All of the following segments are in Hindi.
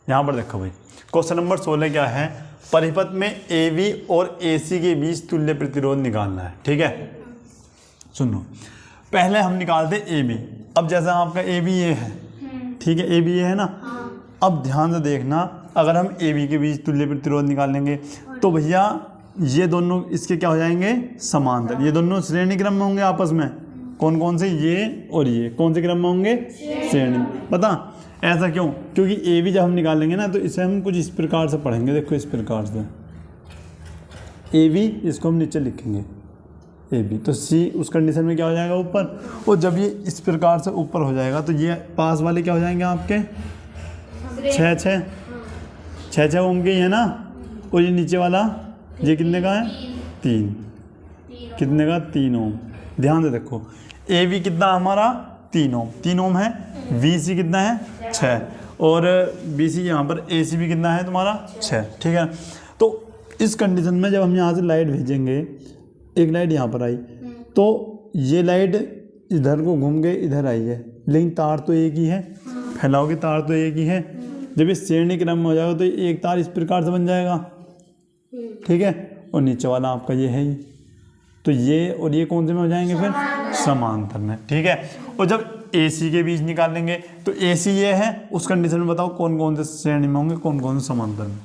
यहाँ पर देखो भाई, क्वेश्चन नंबर 16 क्या है, परिपथ में AB और AC के बीच तुल्य प्रतिरोध निकालना है। ठीक है, सुनो, पहले हम निकालते AB। अब जैसा आपका AB ये है, ठीक है, AB ये है ना। अब ध्यान से देखना, अगर हम AB के बीच तुल्य प्रतिरोध निकालेंगे तो भैया ये दोनों इसके क्या हो जाएंगे, समांतर। ये दोनों श्रेणी क्रम में होंगे आपस में। कौन कौन से, ये और ये कौन से क्रम में होंगे, श्रेणी में। पता ऐसा क्यों, क्योंकि AB जब हम निकालेंगे ना तो इसे हम कुछ इस प्रकार से पढ़ेंगे। देखो इस प्रकार से AB, इसको हम नीचे लिखेंगे AB, तो C उस कंडीशन में क्या हो जाएगा, ऊपर। और जब ये इस प्रकार से ऊपर हो जाएगा तो ये पास वाले क्या हो जाएंगे आपके, 6 होंगे है ना। और ये नीचे वाला ये कितने का है, 3। कितने का, 3 ओम। ध्यान से देखो, AB कितना हमारा, 3 ओम, 3 ओम है। VC कितना है, 6। और BC यहाँ पर AC भी कितना है तुम्हारा, 6। ठीक है, तो इस कंडीशन में जब हम यहाँ से लाइट भेजेंगे, एक लाइट यहाँ पर आई तो ये लाइट इधर को घूम के इधर आई है, लेकिन तार तो एक ही है, फैलाओगे तार तो एक ही है। जब ये श्रेणी क्रम में हो जाएगा तो एक तार इस प्रकार से बन जाएगा। ठीक है, और नीचे वाला आपका ये है ही, तो ये और ये कौन से में हो जाएंगे फिर, समांतर में। ठीक है, और जब AC के बीच निकालेंगे तो AC ये है, उस कंडीशन में बताओ कौन कौन से श्रेणी में होंगे, कौन कौन से समांतर में।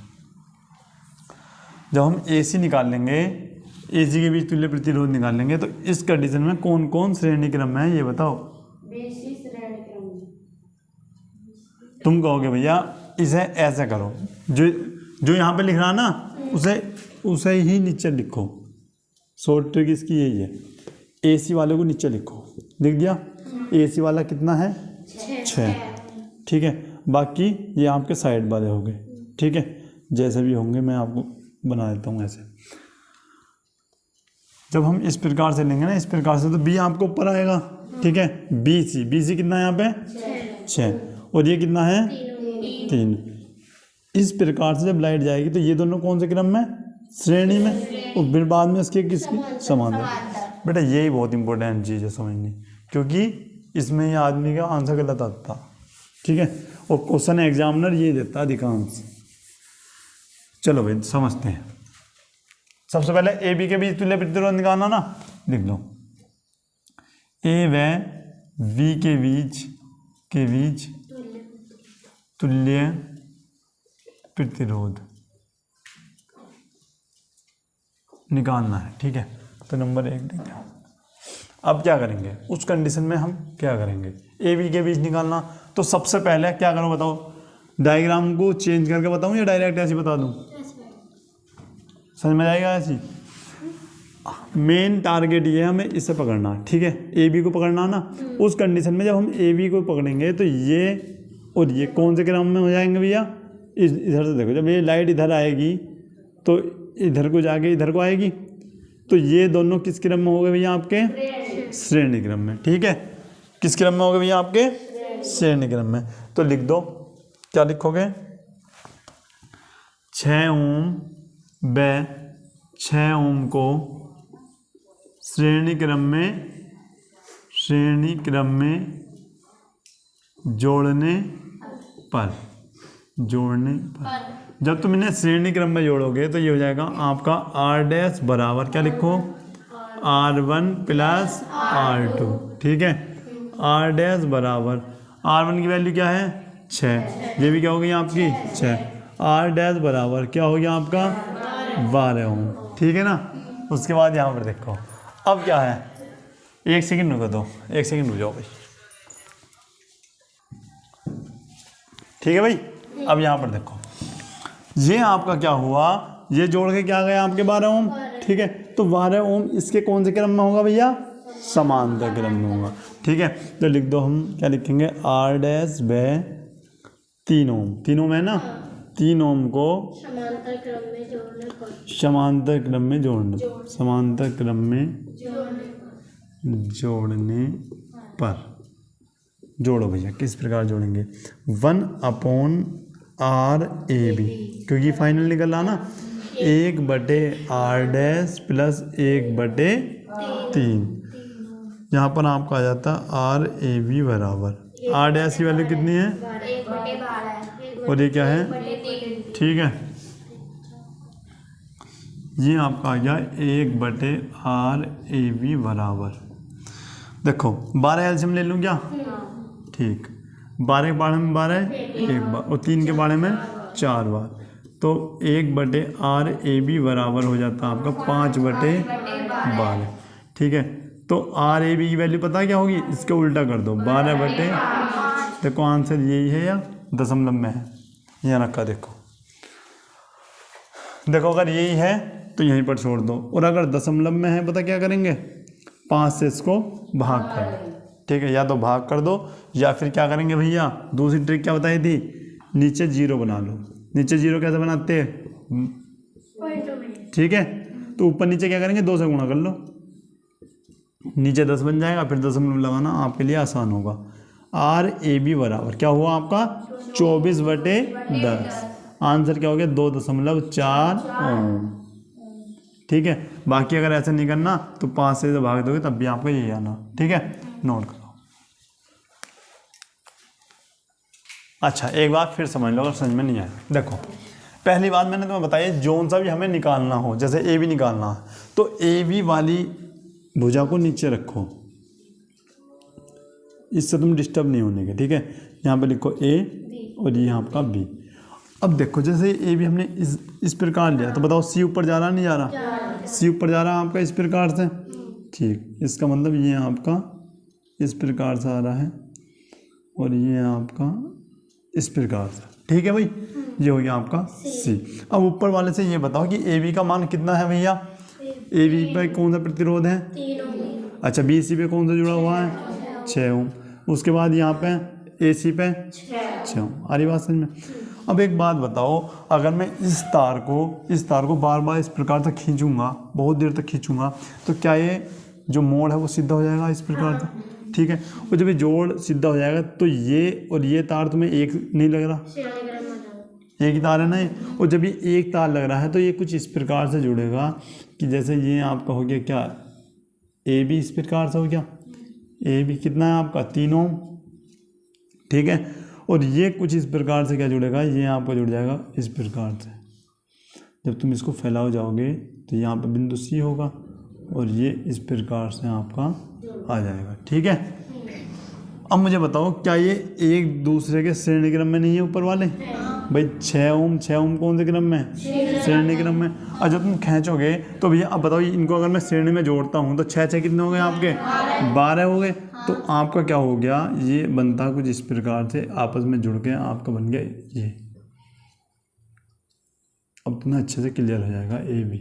जब हम AC निकालेंगे, AC के बीच तुल्य प्रतिरोध निकालेंगे तो इस कंडीशन में कौन कौन श्रेणी क्रम में है, ये बताओ। तुम कहोगे भैया इसे ऐसा करो, जो यहाँ पे लिख रहा ना उसे ही नीचे लिखो। शॉर्ट ट्रिक इसकी यही है, AC वाले को नीचे लिखो। लिख दिया, AC वाला कितना है, 6। ठीक है, बाकी ये आपके साइड वाले हो गए। ठीक है, जैसे भी होंगे मैं आपको बना देता हूँ ऐसे। जब हम इस प्रकार से लेंगे ना, इस प्रकार से, तो B आपको ऊपर आएगा। ठीक है, BC कितना है यहाँ पे, 6। और ये कितना है, 3। इस प्रकार से जब लाइट जाएगी तो ये दोनों कौन से क्रम में, श्रेणी में, और फिर बाद में इसके किसकी, समांतर। बेटा यही बहुत इंपॉर्टेंट चीज़ है समझनी, क्योंकि इसमें ये आदमी का आंसर गलत आता। ठीक है, और क्वेश्चन एग्जामिनर ये देता अधिकांश। चलो भाई समझते हैं। सबसे पहले AB के बीच तुल्य प्रतिरोध निकालना ना, लिख लो A व V के बीच तुल्य प्रतिरोध निकालना है। ठीक है, तो नंबर 1 लिख दिया। अब क्या करेंगे, उस कंडीशन में हम क्या करेंगे, AB के बीच निकालना। तो सबसे पहले क्या करो बताओ, डायग्राम को चेंज करके बताऊं या डायरेक्ट ऐसे बता दूं, समझ में आएगा ऐसी। मेन टारगेट ये है, हमें इसे पकड़ना। ठीक है, AB को पकड़ना ना। उस कंडीशन में जब हम AB को पकड़ेंगे तो ये और ये कौन से क्रम में हो जाएंगे भैया, इधर से देखो, जब ये लाइट इधर आएगी तो इधर को जाके इधर को आएगी, तो ये दोनों किस क्रम में हो गए भैया, आपके श्रेणी क्रम में। ठीक है, किस क्रम में हो गए भैया, आपके श्रेणी क्रम में। तो लिख दो, क्या लिखोगे, 6 ओम व 6 ओम को श्रेणी क्रम में जोड़ने पर जब तुम इन्हें श्रेणी क्रम में जोड़ोगे तो ये हो जाएगा आपका R' बराबर, क्या लिखो, R1 + R2। ठीक है, R' बराबर, R1 की वैल्यू क्या है, 6। ये भी क्या हो गई आपकी, 6। R' बराबर क्या हो गया आपका, 12 ओम। ठीक है ना। उसके बाद यहाँ पर देखो, अब क्या है, 1 सेकंड रुको, दो 1 सेकंड रुक जाओ भाई। ठीक है भाई, अब यहाँ पर देखो, ये आपका क्या हुआ, ये जोड़ के क्या गया आपके 12 ओम। ठीक है, तो 12 ओम इसके कौन से क्रम में होगा भैया, समांतर क्रम में होगा। ठीक है, तो लिख दो, हम क्या लिखेंगे, R' व 3 ओम, 3 ओम है ना, 3 ओम को समांतर क्रम में जोड़ने पर जोड़ो भैया। किस प्रकार जोड़ेंगे, 1/RAB, क्योंकि फाइनल निकल रहा ना, 1/R' + 1/3। यहाँ पर आपका आ जाता RAB बराबर, R' की वैल्यू कितनी है, और ये क्या है, ठीक है। ये आपका आ गया 1/RAB बराबर, देखो 12 एलसीएम ले लूँ क्या, ठीक, 12 के बारे में 12 एक बार और 3 के बारे में 4 बार, तो 1/RAB बराबर हो जाता है आपका 5/12, ठीक है। तो RAB की वैल्यू पता क्या होगी, इसके उल्टा कर दो, 12/, देखो आंसर यही है या दशमलव में है, यहाँ रखा देखो, देखो अगर यही है तो यहीं पर छोड़ दो, और अगर दशमलव में है पता क्या करेंगे, 5 से इसको भाग कर दो, ठीक है, या तो भाग कर दो या फिर क्या करेंगे भैया, दूसरी ट्रिक क्या बताई थी, नीचे 0 बना लो। नीचे 0 कैसे बनाते हैं, ठीक है, तो ऊपर नीचे क्या करेंगे, 2 से गुणा कर लो, नीचे 10 बन जाएगा, फिर दशमलव लगाना आपके लिए आसान होगा। RAB बराबर क्या हुआ आपका 24/10, आंसर क्या हो गया 2.4 ओम, ठीक है। बाकी अगर ऐसा नहीं करना तो 5 से भाग दोगे तब भी आपको यही आना, ठीक है, नोट करो। अच्छा एक बात फिर समझ लो अगर समझ में नहीं आया, देखो पहली बात मैंने तुम्हें बताई, जोन सा भी हमें निकालना हो, जैसे AB निकालना है तो AB वाली भुजा को नीचे रखो, इससे तुम डिस्टर्ब नहीं होने के, ठीक है। यहाँ पे लिखो A और ये आपका B। अब देखो जैसे AB हमने इस प्रकार लिया तो बताओ C ऊपर जा रहा नहीं जा रहा, C ऊपर जा रहा है आपका इस प्रकार से, ठीक, इसका मतलब ये आपका इस प्रकार से आ रहा है और ये आपका इस प्रकार से, ठीक है भाई, ये हो गया आपका C। अब ऊपर वाले से ये बताओ कि AB का मान कितना है भैया, AB पे कौन सा प्रतिरोध है, अच्छा BC पे कौन सा जुड़ा हुआ है, 6 ओम, उसके बाद यहाँ पे AC पे 6 ओम, आ रही बात समझ में। अब एक बात बताओ, अगर मैं इस तार को बार बार इस प्रकार से खींचूंगा, बहुत देर तक खींचूंगा, तो क्या ये जो मोड़ है वो सीधा हो जाएगा इस प्रकार से, ठीक है। और जब ये जोड़ सीधा हो जाएगा तो ये और ये तार तुम्हें एक नहीं लग रहा, एक ही तार है ना ये, और जब ये एक तार लग रहा है तो ये कुछ इस प्रकार से जुड़ेगा कि जैसे ये आपका हो गया क्या, AB इस प्रकार से हो गया, AB कितना है आपका 3 ओम, ठीक है, और ये कुछ इस प्रकार से क्या जुड़ेगा, ये आपका जुड़ जाएगा इस प्रकार से। जब तुम इसको फैलाओ जाओगे तो यहाँ पर बिंदु C होगा और ये इस प्रकार से आपका आ जाएगा, ठीक है। अब मुझे बताओ क्या ये एक दूसरे के श्रेणी क्रम में नहीं है ऊपर वाले, भाई 6 ओम कौन से क्रम में है, श्रेणी क्रम में। और जब तुम खींचोगे तो भैया अब बताओ इनको अगर मैं श्रेणी में जोड़ता हूँ तो 6 कितने हो गए आपके, 12 हो गए, तो आपका क्या हो गया, ये बनता कुछ इस प्रकार से आपस में जुड़ के आपका बन गया ये। अब तुम्हें अच्छे से क्लियर हो जाएगा AB,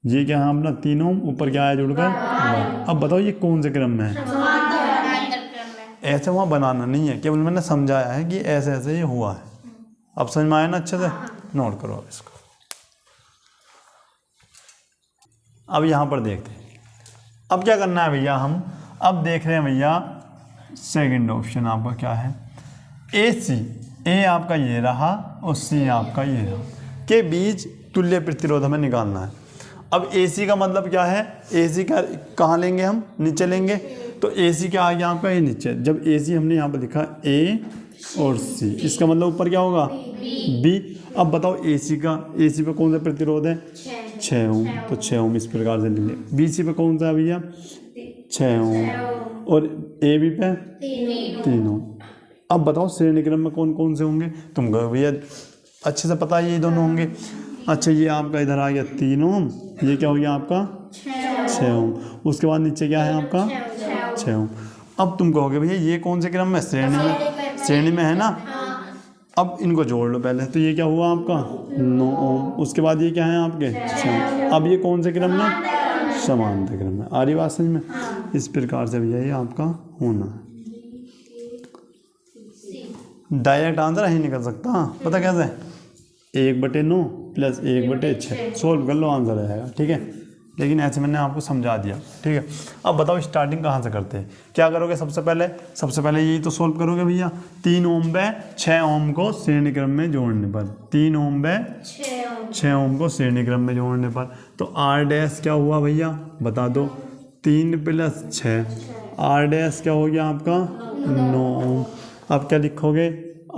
ये क्या है अपना 3 ओम, ऊपर क्या है जुड़कर 12। अब बताओ ये कौन से क्रम में है, ऐसे वहाँ बनाना नहीं है, केवल मैंने समझाया है कि ऐसे ऐसे ये हुआ है। अब समझ में आया ना अच्छे से, नोट करो इसको। अब यहाँ पर देखते हैं अब क्या करना है भैया, हम अब देख रहे हैं भैया सेकंड ऑप्शन आपका क्या है, AC, A आपका ये रहा और C आपका ये रहा, के बीच तुल्य प्रतिरोध हमें निकालना है। अब AC का मतलब क्या है, AC का कहाँ लेंगे हम, नीचे लेंगे, तो AC क्या आ गया आपका ये नीचे। जब AC हमने यहाँ पर लिखा A और C, इसका मतलब ऊपर क्या होगा B। अब बताओ AC पे कौन सा प्रतिरोध है, 6 ओम, तो 6 ओम इस प्रकार से लेंगे। BC पे कौन सा है भैया, 6 ओम, और AB पे 3 ओम। अब बताओ श्रेणी क्रम में कौन कौन से होंगे, तुम कहो भैया अच्छे से पता है ये दोनों होंगे। अच्छा ये आपका इधर आ गया 3 ओम, ये क्या हो गया आपका 6 ओम, उसके बाद नीचे क्या है आपका 6 ओम। अब तुम कहोगे भैया ये कौन से क्रम में, श्रेणी में है ना। अब इनको जोड़ लो पहले, तो ये क्या हुआ आपका 9 ओम, उसके बाद ये क्या है आपके 6। अब ये कौन से क्रम में, समांतर क्रम में। आ रही बात समझ में, इस प्रकार से भैया ये आपका होना है। डायरेक्ट आंसर ही निकल सकता, पता कैसे, 1/9 प्लस 1/6 सोल्व कर लो आंसर आ जाएगा, ठीक है। लेकिन ऐसे मैंने आपको समझा दिया, ठीक है। अब बताओ स्टार्टिंग कहाँ से करते हैं, क्या करोगे, सबसे पहले यही तो सोल्व करोगे भैया। 3 ओम व 6 ओम को श्रेणी क्रम में जोड़ने पर, 3 ओम व 6 ओम को श्रेणी क्रम में जोड़ने पर, तो R' क्या हुआ भैया बता दो, 3 + 6, R' क्या हो गया आपका 9 ओम। अब क्या लिखोगे,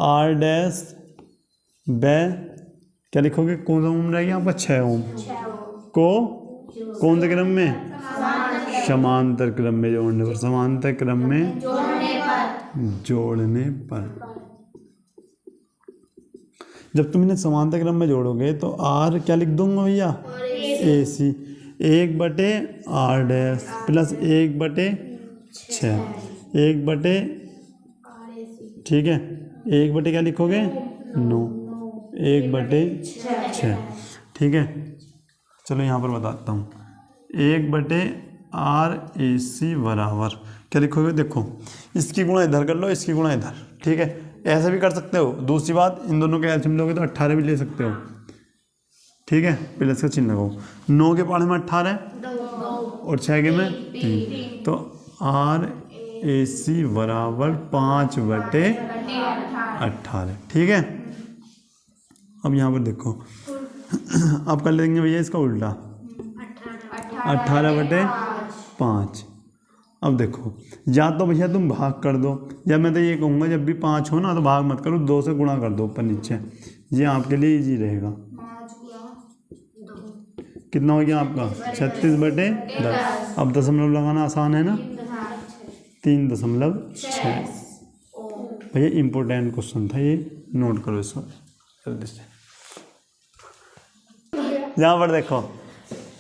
R' बै क्या लिखोगे, कौन सा ओम रहेगा आपका 6 ओम को कौन से क्रम में, समांतर क्रम में जोड़ने पर, समांतर क्रम में जोड़ने पर। जब तुम इन्हें समांतर क्रम में जोड़ोगे तो आर क्या लिख दूंगा भैया, ए सी 1/r प्लस 1/6 1/, ठीक है 1/, क्या लिखोगे 9 1/6, ठीक है। चलो यहाँ पर बताता हूँ 1/RAC बराबर क्या लिखोगे, देखो इसकी गुणा इधर कर लो, इसकी गुणा इधर, ठीक है। ऐसे भी कर सकते हो। दूसरी बात, इन दोनों के एलसीएम लोगे तो 18 भी ले सकते हो, ठीक है। प्लस का चिन्ह लगाओ, 9 के पहाड़े में 18 और 6 के में 3, तो RAC बराबर 5/18, ठीक है। अब यहाँ पर देखो अब कर लेंगे भैया इसका उल्टा, 18/5। अब देखो या तो भैया तुम भाग कर दो, या मैं तो ये कहूँगा जब भी 5 हो ना तो भाग मत करो, 2 से गुणा कर दो ऊपर नीचे, ये आपके लिए इजी रहेगा। कितना हो गया आपका 36/10। अब दशमलव लगाना आसान है ना, 3.6। भैया इम्पोर्टेंट क्वेश्चन था ये, नोट करो इसको जल्दी से। यहाँ पर देखो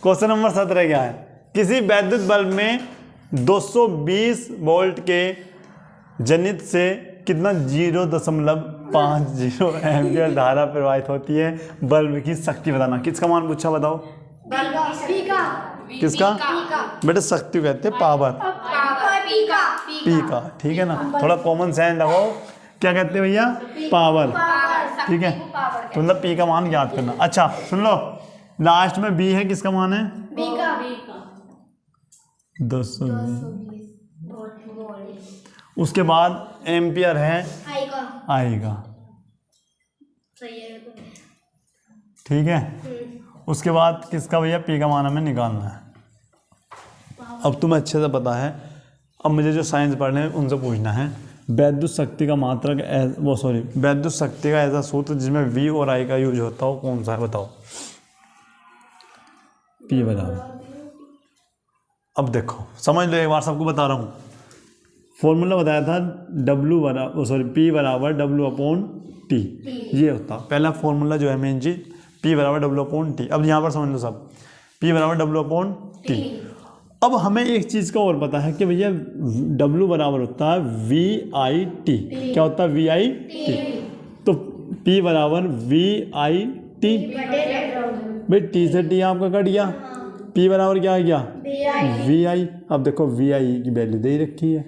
क्वेश्चन नंबर 17 क्या है, किसी वैद्युत बल्ब में 220 वोल्ट के जनित से कितना 0.50 एम्पियर धारा प्रवाहित होती है, बल्ब की शक्ति बताना। किसका मान पूछा बताओ, किसका बेटा, शक्ति कहते हैं पावर, पी का, ठीक है ना। थोड़ा कॉमन सेंस लगाओ, क्या कहते हैं भैया, पावर, ठीक है। तो मतलब पी का मान याद करना। अच्छा सुन लो, लास्ट में बी है, किसका मान है, 220। उसके बाद एम्पियर है आएगा, ठीक है। उसके बाद किसका भैया, पी का मान हमें निकालना है। अब तुम्हें अच्छे से पता है, अब मुझे जो साइंस पढ़ने हैं उनसे पूछना है, वैद्युत शक्ति का मात्रक वैद्युत शक्ति का ऐसा सूत्र जिसमें वी और आई का यूज होता हो कौन सा है, बताओ। पी बराबर, अब देखो समझ लो एक बार, सबको बता रहा हूँ। फॉर्मूला बताया था पी बराबर W/T, ये होता पहला फॉर्मूला जो है मेन चीज, P बराबर W/T। अब यहाँ पर समझ लो सब, P बराबर W/T। अब हमें एक चीज़ का और पता है कि भैया W बराबर होता है VIT। क्या होता है VIT, तो P बराबर VIT, भाई T से T आपका कट गया, P बराबर क्या आ गया VI। अब देखो VI की वैल्यू दे रखी है,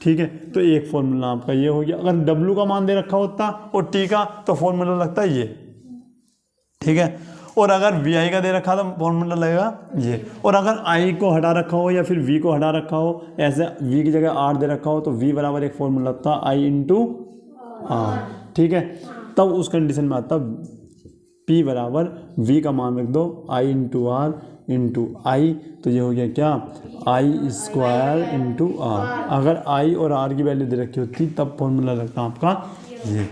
ठीक है। तो एक फॉर्मूला आपका ये हो गया। अगर W का मान दे रखा होता और T का, तो फॉर्मूला लगता है ये, ठीक है। और अगर VI का दे रखा तो फॉर्मूला लगेगा ये। और अगर I को हटा रखा हो या फिर V को हटा रखा हो, ऐसे V की जगह R दे रखा हो, तो V बराबर एक फॉर्मूला लगता है I/R, ठीक है। तब उस कंडीशन में आता P बराबर V का मान रख दो I/R इंटू I, तो ये हो गया क्या I² अगर I और R की वैल्यू दे रखी होती तब फॉर्मूला लगता आपका ये।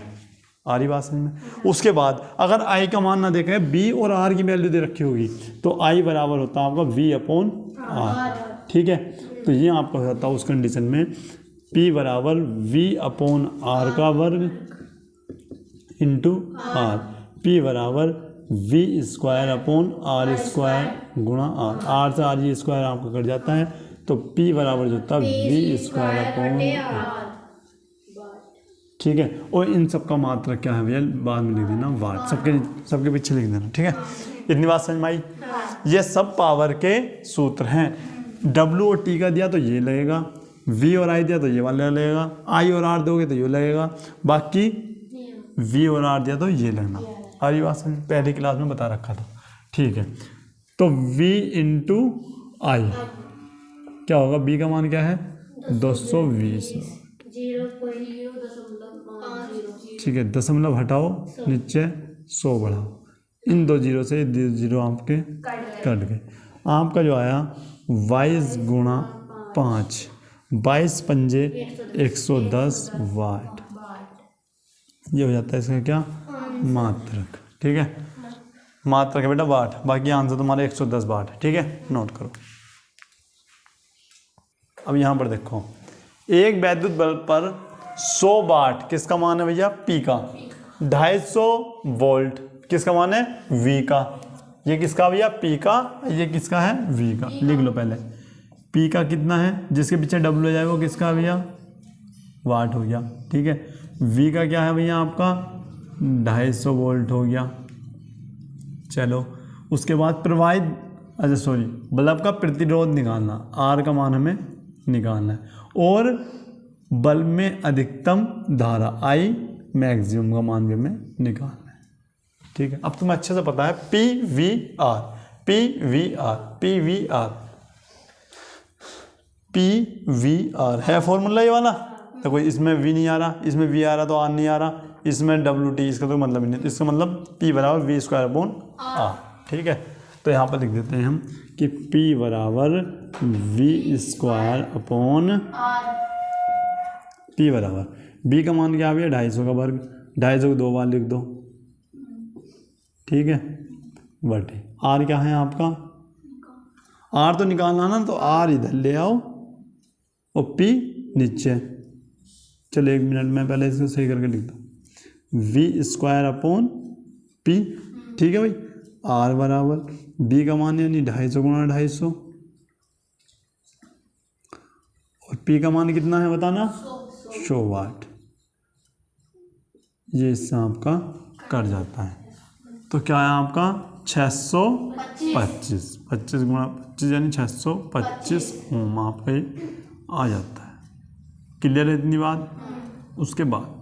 आ रही बात समझ में। उसके बाद अगर I का मान ना देखे, B और R की वैल्यू दे रखी होगी, तो I बराबर होता है आपका V/R, ठीक है। तो ये आपका हो जाता है उस कंडीशन में P बराबर V/R का वर्ग इंटू R, P बराबर V²/R² गुणा R से R स्क्वायर आपका कट जाता है, तो P बराबर जो होता है V²/R, ठीक है। और इन सब का मात्रा क्या है भैया, बाद में लिख देना वाट, सबके पीछे लिख देना, ठीक है। इतनी बात समझ में आई। ये सब पावर के सूत्र हैं। W और T का दिया तो ये लगेगा, V और I दिया तो ये वाला लगेगा, I और R दोगे तो ये लगेगा, बाकी V और R दिया तो ये लगना। हरी बात समझ, पहली क्लास में बता रखा था, ठीक है। तो V इंटू I क्या होगा, B का मान क्या है 220, ठीक है। दशमलव हटाओ, नीचे 100 बढ़ाओ, इन 2 जीरो से 2 जीरो आपके कट गए। आपका जो आया 22 गुणा 5, 22 पंजे 110 वाट, ये हो जाता है इसका क्या मात्रक, ठीक है, मात्रक है बेटा वाट। बाकी आंसर तुम्हारे 110 वाट है, ठीक है, नोट करो। अब यहाँ पर देखो, एक वैद्युत बल्ब पर 100 वाट किसका मान है भैया? पी का। 250 वोल्ट किसका मान है? वी का। ये किसका भैया? पी का। ये किसका है? वी का। लिख लो पहले, पी का कितना है, जिसके पीछे डब्ल्यू हो जाएगा वो किसका है भैया? वाट हो गया, ठीक है। वी का क्या है भैया आपका? 250 वोल्ट हो गया। चलो उसके बाद प्रवाहित, अच्छा सॉरी, बल्ब का प्रतिरोध निकालना, आर का मान हमें निकालना है, और बल्ब में अधिकतम धारा, आई मैक्सिमम का मान भी हमें निकालना है, ठीक है। अब तुम्हें अच्छे से पता है P V R, P V R, P V R, P V R है फॉर्मूला ये वाला। तो कोई इसमें वी नहीं आ रहा, इसमें वी आ रहा तो आर नहीं आ रहा, इसमें डब्ल्यू टी, इसका तो मतलब ही नहीं, इसका मतलब पी बराबर वी स्क्वायर अपॉन आर, ठीक है। तो यहाँ पर लिख देते हैं हम कि पी बराबर वी स्क्वायर अपॉन पी बराबर, बी का मान क्या आ गया? 250 का वर्ग, 250 को 2 बार लिख दो, ठीक है, बटे आर क्या है आपका? आर तो निकालना ना, तो आर इधर ले आओ और पी नीचे। चलो 1 मिनट में पहले इसको सही करके लिख दो, वी स्क्वायर अपॉन पी, ठीक है भाई। आर बराबर बी का मान यानी 250 गुणा 250, और पी का मान कितना है बताना? 100 वाट। ये इससे आपका कट जाता है, तो क्या है आपका? 625, 25 गुणा 25 यानी 625 ओम आपका ये आ जाता है। क्लियर है इतनी बात? उसके बाद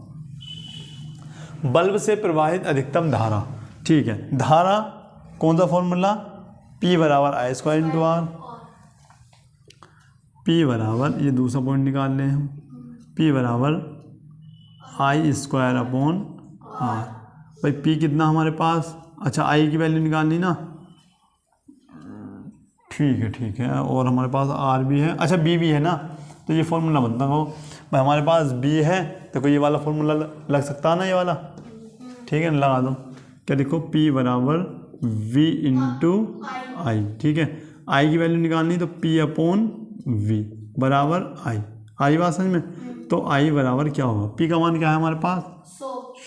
बल्ब से प्रवाहित अधिकतम धारा, ठीक है। धारा कौन सा फॉर्मूला? P बराबर आई स्क्वायर इंटू आर। P बराबर, ये दूसरा पॉइंट निकाल लें हम, P बराबर आई स्क्वायर अपॉन आर। भाई P कितना हमारे पास? अच्छा आई की वैल्यू निकालनी ना, ठीक है, और हमारे पास आर भी है, अच्छा बी भी है ना, तो ये फॉर्मूला बनता हो भाई, हमारे पास बी है तो कोई ये वाला फॉर्मूला लग सकता है ना, ये वाला, ठीक है, लगा दो। क्या देखो, P बराबर V इंटू आई, ठीक है। आई की वैल्यू निकालनी तो P अपॉन V बराबर आई बात समझ में? तो आई बराबर क्या होगा? P का मान क्या है हमारे पास?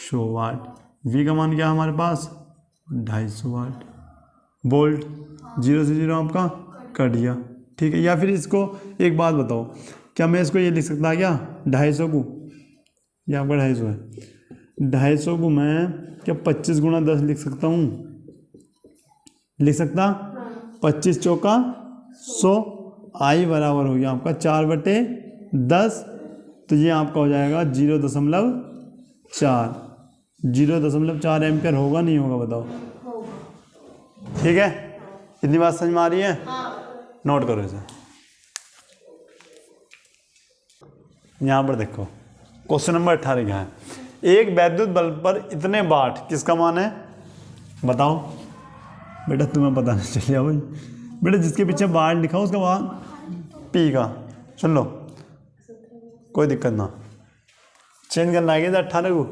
100 वाट। V का मान क्या है हमारे पास? 250 वाट। वोल्ट 0 से 0 आपका कट गया, ठीक है। या फिर इसको एक बात बताओ, क्या मैं इसको ये लिख सकता क्या 250 को, ये आपका 250 है, 250 को मैं क्या 25 गुणा 10 लिख सकता हूँ? लिख सकता? 25 चौका 100, आई बराबर हो गया आपका 4/10, तो ये आपका हो जाएगा 0.4, 0.4 एम्पियर होगा नहीं होगा बताओ? ठीक है, इतनी बात समझ में आ रही है? नोट करो इसे। यहाँ पर देखो क्वेश्चन नंबर 18 क्या है? एक वैद्युत बल्ब पर इतने वाट किसका मान है बताओ? बेटा तुम्हें पता नहीं चलिए भाई, बेटा जिसके पीछे वाट लिखा हो उसका मान पी का, सुन लो कोई दिक्कत ना, चेंज करना आएगा 18 को।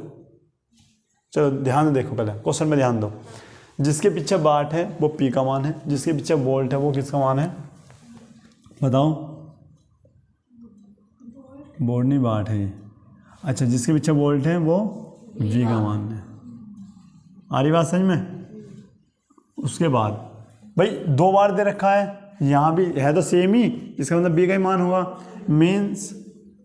चलो ध्यान से देखो, पहले क्वेश्चन में ध्यान दो। जिसके पीछे वाट है वो पी का मान है, जिसके पीछे वोल्ट है वो किसका मान है बताओ? वोल्ट नहीं वाट है ये। अच्छा जिसके पीछे वोल्ट है वो वी का मान है। आ रही बात समझ में? उसके बाद भाई 2 बार दे रखा है, यहाँ भी है तो सेम ही, इसका मतलब बी का ही मान होगा। मेंस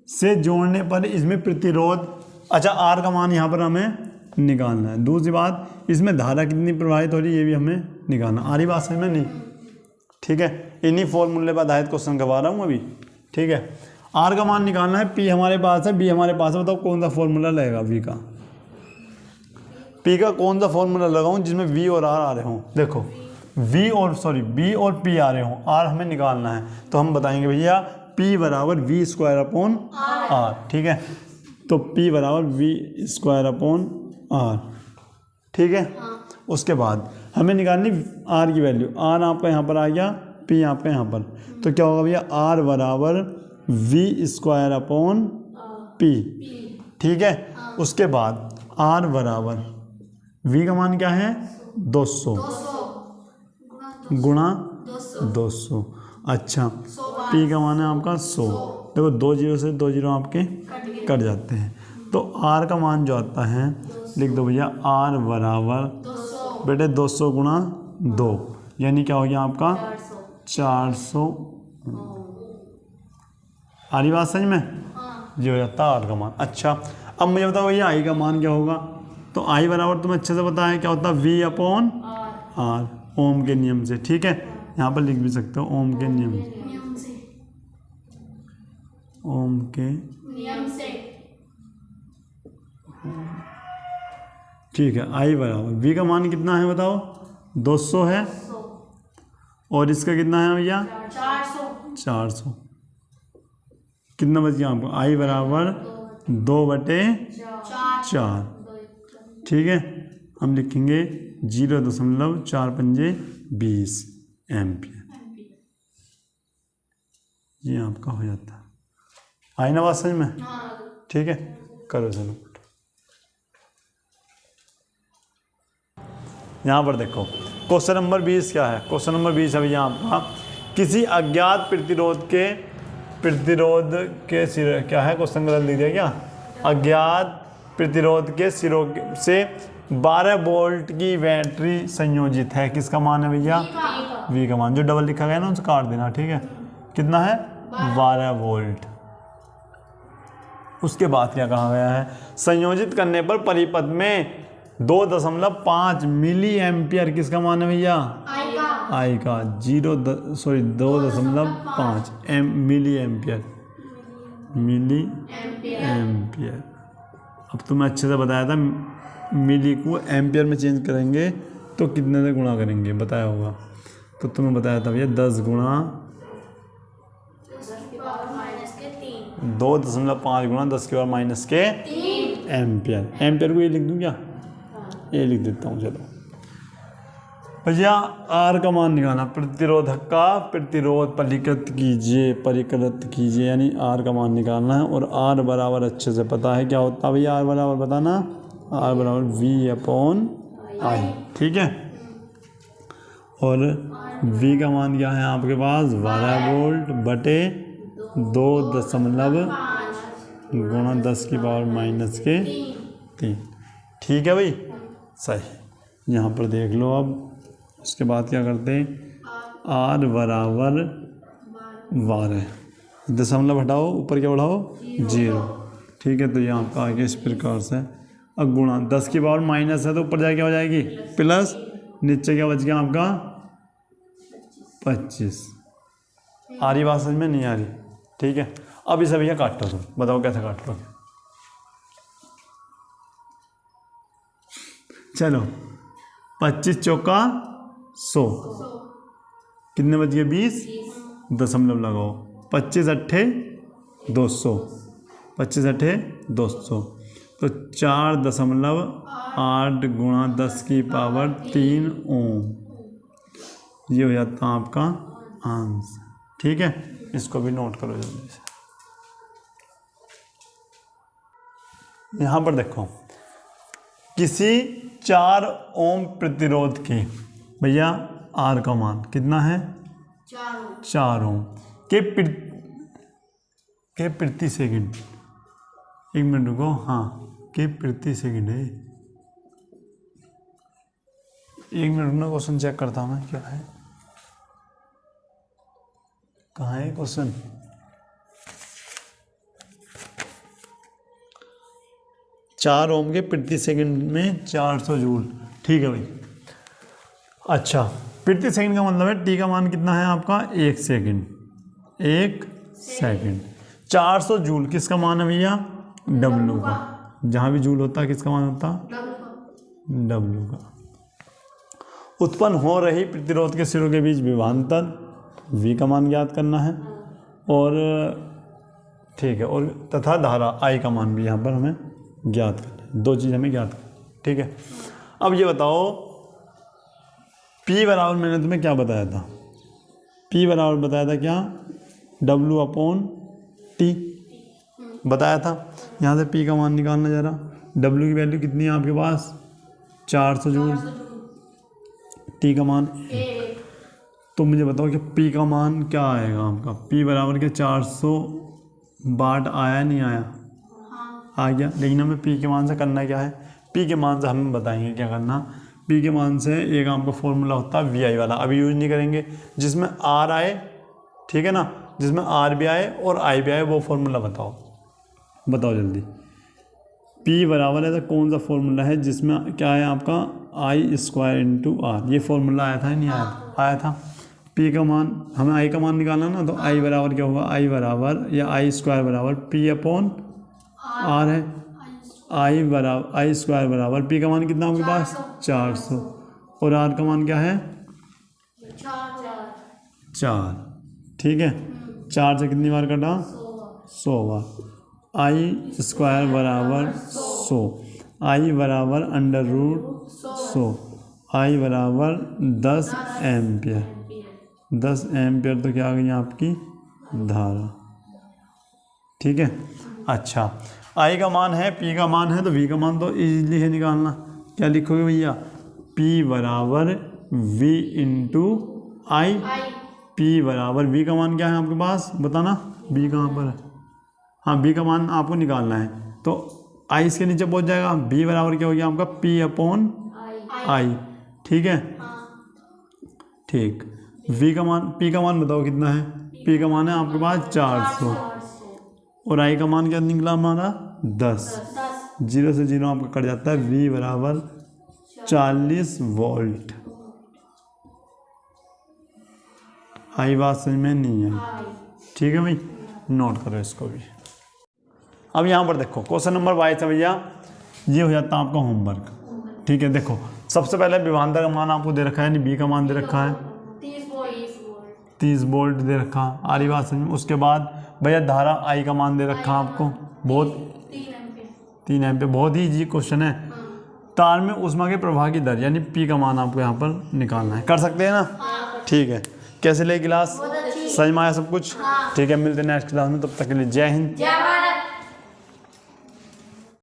से जोड़ने पर इसमें प्रतिरोध, अच्छा आर का मान यहाँ पर हमें निकालना है। दूसरी बात, इसमें धारा कितनी प्रवाहित हो रही है ये भी हमें निकालना। आ रही बात समझ में? नहीं, ठीक है, इन्हीं फॉर्मूले पर आधारित क्वेश्चन करवा रहा हूँ अभी, ठीक है। आर का मान निकालना है, पी हमारे पास है, बी हमारे पास है, बताओ कौन सा फॉर्मूला लगेगा वी का? पी का कौन सा फॉर्मूला लगाऊं जिसमें वी और आर आ रहे हों? देखो बी और पी आ रहे हों, आर हमें निकालना है, तो हम बताएंगे भैया पी बराबर वी स्क्वायर अपॉन आर, ठीक है। तो पी बराबर वी स्क्वायर अपॉन आर, ठीक है। उसके बाद हमें निकालनी आर की वैल्यू, आर आपका यहाँ पर आ गया, पी यहाँ पे यहाँ पर, तो क्या होगा भैया आर बराबर वी स्क्वायर अपॉन पी, ठीक है। उसके बाद आर बराबर V का मान क्या है 200 गुणा 200। अच्छा, P का मान है आपका 100। देखो 2 जीरो से 2 जीरो आपके कट जाते हैं, तो R का मान जो आता है लिख दो भैया, R बराबर बेटे 200 गुणा 2, यानी क्या हो गया आपका 400। आ रही बात समझ में? ये हो जाता है R का मान। अच्छा, अब मुझे बताओ भैया I का मान क्या होगा? तो I बराबर तुम्हें अच्छे से पता है क्या होता है, V अपॉन R, ओम के नियम से। ठीक है, यहाँ पर लिख भी सकते हो ओम के नियम से, ओम के नियम से। ठीक है, I बराबर V का मान कितना है बताओ, 200 है, और इसका कितना है भैया 400। कितना बच गया आपको, I बराबर 2/4। ठीक है, हम लिखेंगे 0.4 एम्पियर। ये आपका हो जाता है। आई ना बात समझ में? ठीक है, करो चलो। यहाँ पर देखो क्वेश्चन नंबर 20 क्या है। क्वेश्चन नंबर 20 है भैया आपका, किसी अज्ञात प्रतिरोध के सिरे, क्या है क्वेश्चन गलत लिख दिया क्या, अज्ञात प्रतिरोध के सिरों से 12 वोल्ट की बैटरी संयोजित है। किसका मान है भैया, V का मान। जो डबल लिखा गया ना उसे काट देना। ठीक है, कितना है 12 वोल्ट। उसके बाद क्या कहा गया है, संयोजित करने पर परिपथ में 2.5 मिली एम्पियर किसका मान है भैया, I का 2.5 मिली एम्पियर। अब तुम्हें अच्छे से बताया था, मिली को एम्पियर में चेंज करेंगे तो कितने से गुणा करेंगे बताया होगा। तो तुम्हें बताया था भैया 10 गुणा 2.5 गुणा 10 के पावर -3 एम्पियर। एम्पियर को ये लिख दूँ क्या, ये लिख देता हूँ। चलो भैया R का मान निकालना, प्रतिरोधक का प्रतिरोध परिकृत कीजिए, यानी R का मान निकालना है। और R बराबर अच्छे से पता है क्या होता है भैया, R बराबर बताना, R बराबर V अपॉन I। ठीक है, और V का मान क्या है आपके पास 12 वोल्ट बटे 2.5 गुणा 10 की पावर -3। ठीक है भाई, सही। यहाँ पर देख लो। अब उसके बाद क्या करते हैं, R बराबर 12, दशमलव हटाओ, ऊपर क्या बढ़ाओ 0। ठीक है, तो ये आपका आगे इस प्रकार से। अब गुणा 10 की पावर माइनस है तो ऊपर जाके क्या हो जाएगी प्लस, नीचे क्या बच गया आपका 25। आ रही बात समझ में? नहीं आ रही? ठीक है, अब इसे भैया काटो, तुम बताओ कैसे काट लो। चलो 25 चौका 100, कितने बच गए 20, दशमलव लगाओ। 25 अट्ठे 200, 25 अट्ठे 200, तो 4.8 गुणा 10 की पावर 3 ओम। ये हो जाता है आपका आंसर। ठीक है, इसको भी नोट करो जल्दी से। यहाँ पर देखो, किसी 4 ओम प्रतिरोध की भैया R का मान कितना है 4 ओम के प्रति सेकंड, 1 मिनट रुको, हाँ के प्रति सेकंड है। 1 मिनट रुकना, क्वेश्चन चेक करता हूँ मैं क्या है, कहाँ है क्वेश्चन। चार ओम के प्रति सेकंड में 400 जूल। ठीक है भाई। अच्छा, प्रति सेकंड का मतलब है टी का मान कितना है आपका 1 सेकंड। 1 सेकंड 400 जूल किसका मान है भैया, डब्ल्यू का। जहाँ भी जूल होता है किसका मान होता है, डब्ल्यू का। उत्पन्न हो रही प्रतिरोध के सिरों के बीच विभवांतर V का मान ज्ञात करना है, और ठीक है, और तथा धारा I का मान भी यहाँ पर हमें ज्ञात करना है। 2 चीज़ हमें ज्ञात करना है। ठीक है, अब ये बताओ P बराबर, मैंने तुम्हें क्या बताया था, P बराबर बताया था क्या, W/T बताया था। यहाँ से P का मान निकालना जरा। W की वैल्यू कितनी है आपके पास 400 जूल। टी का मान, तो मुझे बताओ कि पी का मान क्या आएगा आपका। पी बराबर के 400 वाट आया नहीं आया? आ गया। लेकिन हमें पी के मान से करना क्या है, पी के मान से हमें बताएंगे क्या करना। पी के मान से एक आपका फॉर्मूला होता है वी आई वाला, अभी यूज नहीं करेंगे। जिसमें आर आए, ठीक है ना, जिसमें आर भी आए और आई भी आए, वो फॉर्मूला बताओ जल्दी। पी बराबर है तो कौन सा फॉर्मूला है जिसमें क्या है आपका आई स्क्वायर इंटू आर, ये फॉर्मूला आया था या नहीं आया था? आया था। पी का मान, हमें आई का मान निकालना ना, तो आई बराबर क्या होगा, आई बराबर या आई स्क्वायर बराबर पी अपॉन आर है। आई स्क्वायर बराबर पी का मान कितना आपके पास 400 और आर का मान क्या है 4। ठीक है, 4 से कितनी बार कटा 100 बार। आई स्क्वायर बराबर 100, आई बराबर अंडर रूट 100, आई बराबर 10 एम्पियर। 10 एम्पियर तो क्या आ गई आपकी धारा। ठीक है, अच्छा आई का मान है, पी का मान है, तो वी का मान तो इजीली है निकालना। क्या लिखोगे भैया, पी बराबर वी इंटू आई। पी बराबर वी का मान क्या है आपके पास बताना, बी कहाँ पर है? हाँ, बी का मान आपको निकालना है, तो आई इसके नीचे पहुंच जाएगा। बी बराबर क्या हो गया आपका पी अपॉन आई। ठीक है, ठीक। वी का मान, पी का मान बताओ कितना है? पी का मान है आपके पास 400 और आई का मान क्या निकला हमारा 10। 0 से 0 आपका कट जाता है। वी बराबर 40 वोल्ट। आई बात समझ में नहीं आई? ठीक है भाई, नोट करो इसको भी। अब यहाँ पर देखो क्वेश्चन नंबर 22 भैया, ये हो जाता है आपका होमवर्क। ठीक है, देखो सबसे पहले विभवांतर का मान आपको दे रखा है, यानी बी का मान दे रखा है 30 वोल्ट दे रखा, आ रही बात समझ में। उसके बाद भैया धारा आई का मान दे रखा आपको, बहुत 3 एम्पियर, बहुत ही इजी क्वेश्चन है। तार में ऊष्मा के प्रवाह की दर यानी पी का मान आपको यहाँ पर निकालना है। कर सकते हैं ना? ठीक है, कैसे ले क्लास, समझ में आया सब कुछ? ठीक है, मिलते हैं नेक्स्ट क्लास में, तब तक के लिए जय हिंद।